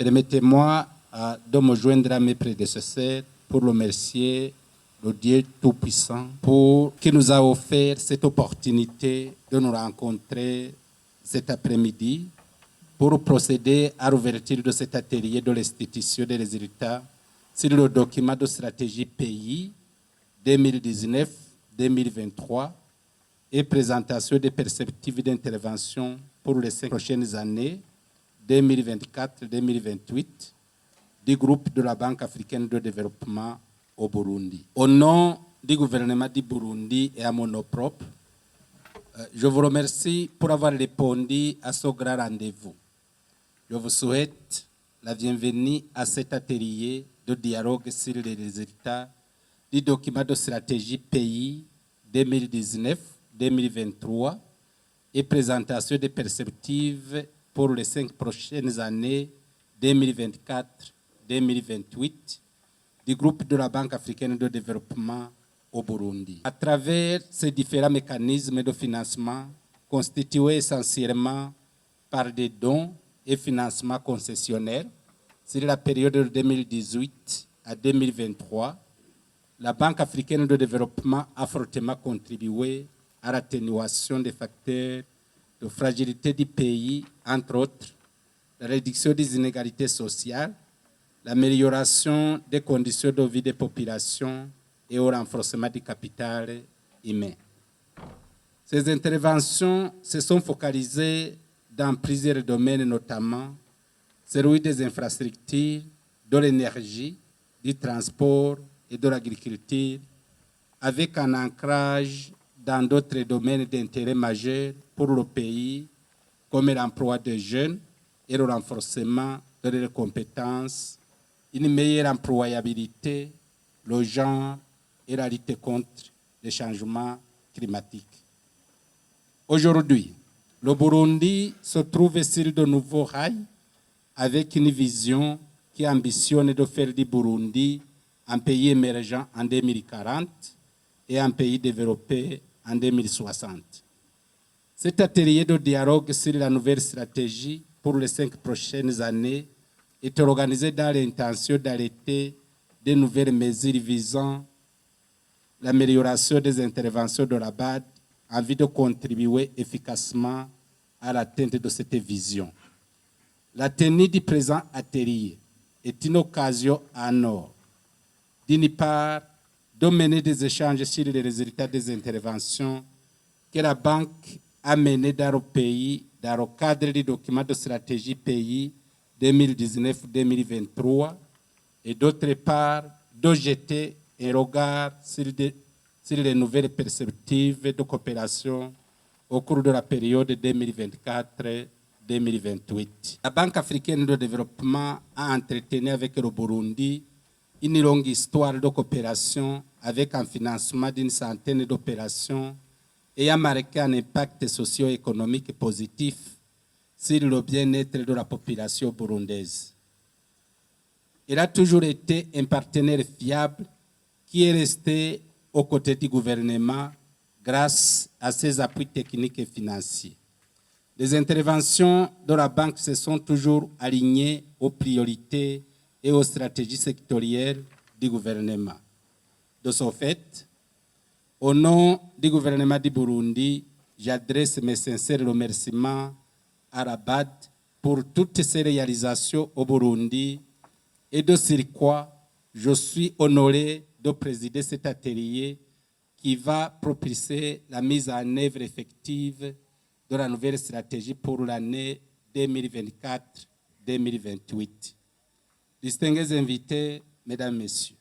Permettez-moi de me joindre à mes prédécesseurs pour remercier le Dieu Tout-Puissant qui nous a offert cette opportunité de nous rencontrer cet après-midi pour procéder à l'ouverture de cet atelier de l'institution des résultats sur le document de stratégie pays 2019-2023 et présentation des perspectives d'intervention pour les 5 prochaines années 2024-2028 du groupe de la Banque africaine de développement au Burundi. Au nom du gouvernement du Burundi et à mon nom propre, je vous remercie pour avoir répondu à ce grand rendez-vous. Je vous souhaite la bienvenue à cet atelier de dialogue sur les résultats du document de stratégie pays 2019-2023 et présentation des perspectives pour les 5 prochaines années 2024-2028 du groupe de la Banque africaine de développement au Burundi. À travers ces différents mécanismes de financement constitués essentiellement par des dons et financements concessionnaires, sur la période de 2018 à 2023, la Banque africaine de développement a fortement contribué à l'atténuation des facteurs de fragilité du pays, entre autres, la réduction des inégalités sociales, l'amélioration des conditions de vie des populations et au renforcement du capital humain. Ces interventions se sont focalisées dans plusieurs domaines, notamment celui des infrastructures, de l'énergie, du transport et de l'agriculture, avec un ancrage dans d'autres domaines d'intérêt majeur pour le pays, comme l'emploi des jeunes et le renforcement de leurs compétences, une meilleure employabilité, le genre et la lutte contre les changements climatiques. Aujourd'hui, le Burundi se trouve sur de nouveaux rails avec une vision qui ambitionne de faire du Burundi un pays émergent en 2040 et un pays développé en 2060. Cet atelier de dialogue sur la nouvelle stratégie pour les 5 prochaines années est organisé dans l'intention d'arrêter de nouvelles mesures visant l'amélioration des interventions de la BAD en vue de contribuer efficacement à l'atteinte de cette vision. La tenue du présent atelier est une occasion en or, d'une part, de mener des échanges sur les résultats des interventions que la Banque a menées dans le pays dans le cadre du document de stratégie pays 2019-2023 et d'autre part, de jeter un regard sur les nouvelles perspectives de coopération au cours de la période 2024-2028. La Banque africaine de développement a entretenu avec le Burundi une longue histoire de coopération avec un financement d'une centaine d'opérations et a marqué un impact socio-économique positif sur le bien-être de la population burundaise. Il a toujours été un partenaire fiable qui est resté aux côtés du gouvernement grâce à ses appuis techniques et financiers. Les interventions de la Banque se sont toujours alignées aux priorités et aux stratégies sectorielles du gouvernement. De ce fait, au nom du gouvernement du Burundi, j'adresse mes sincères remerciements à la BAD pour toutes ces réalisations au Burundi et de surcroît, je suis honoré de présider cet atelier qui va propulser la mise en œuvre effective de la nouvelle stratégie pour l'année 2024-2028. Distingués invités, mesdames, messieurs,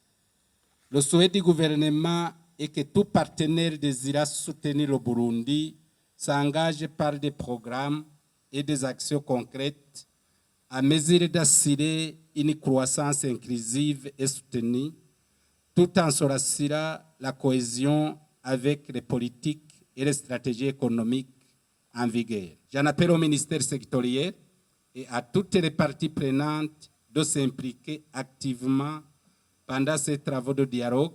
le souhait du gouvernement est que tout partenaire désirant soutenir le Burundi s'engage par des programmes et des actions concrètes à mesure d'assurer une croissance inclusive et soutenue, tout en assurant la cohésion avec les politiques et les stratégies économiques en vigueur. J'en appelle au ministère sectoriel et à toutes les parties prenantes de s'impliquer activement pendant ces travaux de dialogue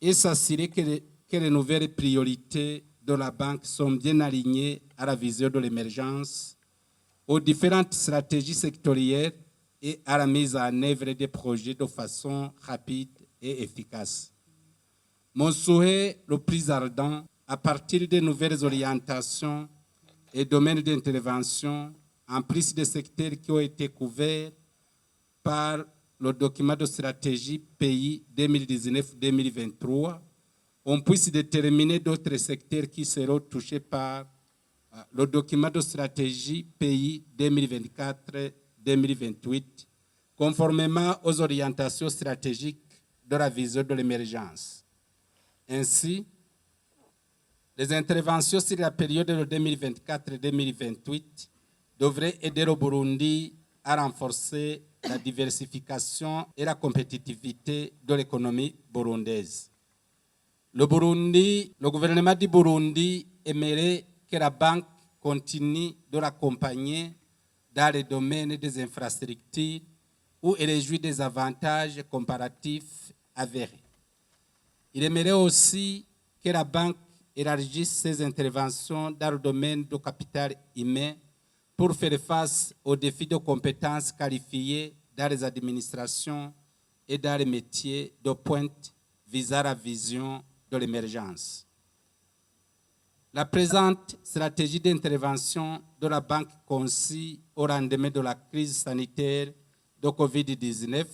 et s'assurer que les nouvelles priorités de la Banque sont bien alignées à la vision de l'émergence aux différentes stratégies sectorielles et à la mise en œuvre des projets de façon rapide et efficace. Mon souhait le plus ardent, à partir des nouvelles orientations et domaines d'intervention, en plus des secteurs qui ont été couverts par le document de stratégie pays 2019-2023, on puisse déterminer d'autres secteurs qui seront touchés par le document de stratégie pays 2024-2028, conformément aux orientations stratégiques de la vision de l'émergence. Ainsi, les interventions sur la période de 2024-2028 devraient aider le Burundi à renforcer la diversification et la compétitivité de l'économie burundaise. Le gouvernement du Burundi aimerait que la banque continue de l'accompagner dans le domaine des infrastructures où elle jouit des avantages comparatifs avérés. Il aimerait aussi que la banque élargisse ses interventions dans le domaine du capital humain pour faire face aux défis de compétences qualifiées dans les administrations et dans les métiers de pointe visant la vision de l'émergence. La présente stratégie d'intervention de la banque conçue au lendemain de la crise sanitaire de COVID-19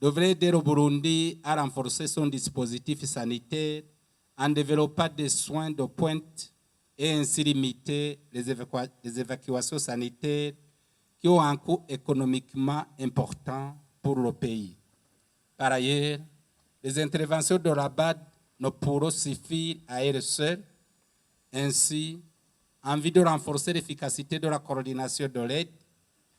devrait aider le Burundi à renforcer son dispositif sanitaire en développant des soins de pointe et ainsi limiter les évacuations sanitaires qui ont un coût économiquement important pour le pays. Par ailleurs, les interventions de la BAD ne pourront suffire à elles seules. Ainsi, en vue de renforcer l'efficacité de la coordination de l'aide,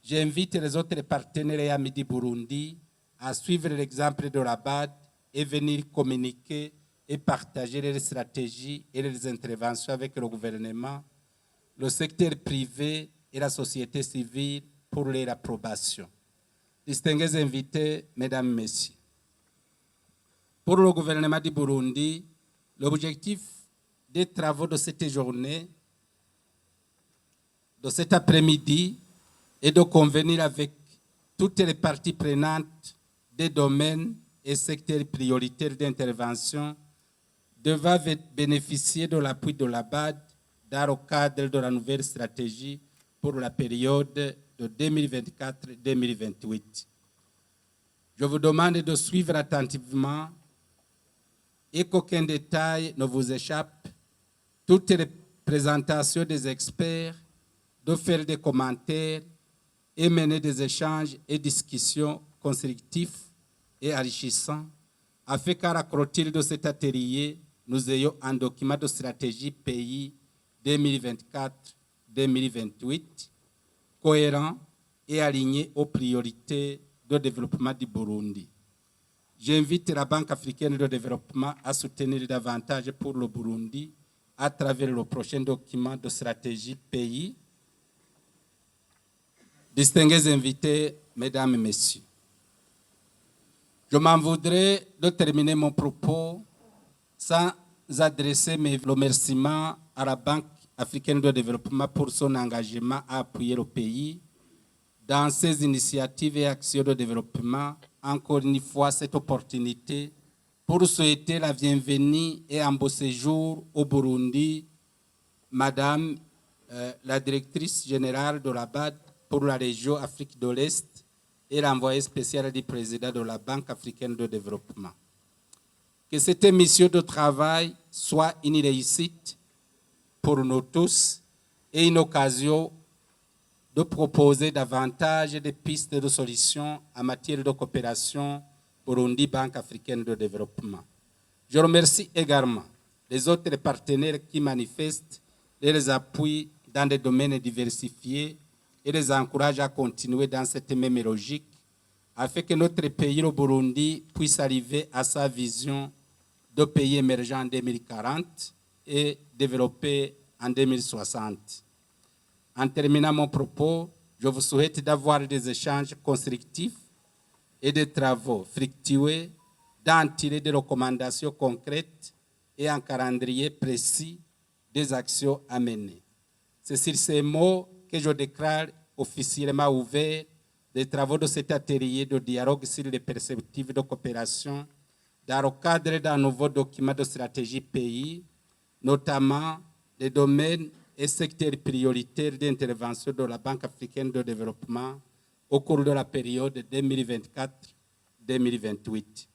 j'invite les autres partenaires et amis du Burundi à suivre l'exemple de la BAD et venir communiquer et partager les stratégies et les interventions avec le gouvernement, le secteur privé et la société civile pour leur approbation. Distingués invités, mesdames, messieurs, pour le gouvernement du Burundi, l'objectif des travaux de cette journée, de cet après-midi, est de convenir avec toutes les parties prenantes des domaines et secteurs prioritaires d'intervention devant bénéficier de l'appui de la BAD dans le cadre de la nouvelle stratégie pour la période de 2024-2028. Je vous demande de suivre attentivement et qu'aucun détail ne vous échappe, toutes les présentations des experts, de faire des commentaires et mener des échanges et discussions constructifs et enrichissants, afin qu'à la clôture de cet atelier, nous ayons un document de stratégie pays 2024-2028 cohérent et aligné aux priorités de développement du Burundi. J'invite la Banque africaine de développement à soutenir davantage pour le Burundi à travers le prochain document de stratégie pays. Distingués invités, mesdames et messieurs, je m'en voudrais de terminer mon propos sans adresser mes remerciements à la Banque africaine de développement pour son engagement à appuyer le pays dans ses initiatives et actions de développement. Encore une fois, cette opportunité pour souhaiter la bienvenue et un beau séjour au Burundi, Madame la directrice générale de la BAD pour la région Afrique de l'Est et l'envoyé spécial du président de la Banque africaine de développement. Que cette mission de travail soit une réussite pour nous tous et une occasion de proposer davantage de pistes de solutions en matière de coopération Burundi-Banque africaine de développement. Je remercie également les autres partenaires qui manifestent leurs appuis dans des domaines diversifiés et les encourage à continuer dans cette même logique afin que notre pays, le Burundi, puisse arriver à sa vision de pays émergent en 2040 et développé en 2060. En terminant mon propos, je vous souhaite d'avoir des échanges constructifs et des travaux fructueux, d'en tirer des recommandations concrètes et un calendrier précis des actions à mener. C'est sur ces mots que je déclare officiellement ouvert les travaux de cet atelier de dialogue sur les perspectives de coopération dans le cadre d'un nouveau document de stratégie pays, notamment les domaines et secteurs prioritaires d'intervention de la Banque africaine de développement au cours de la période 2024-2028.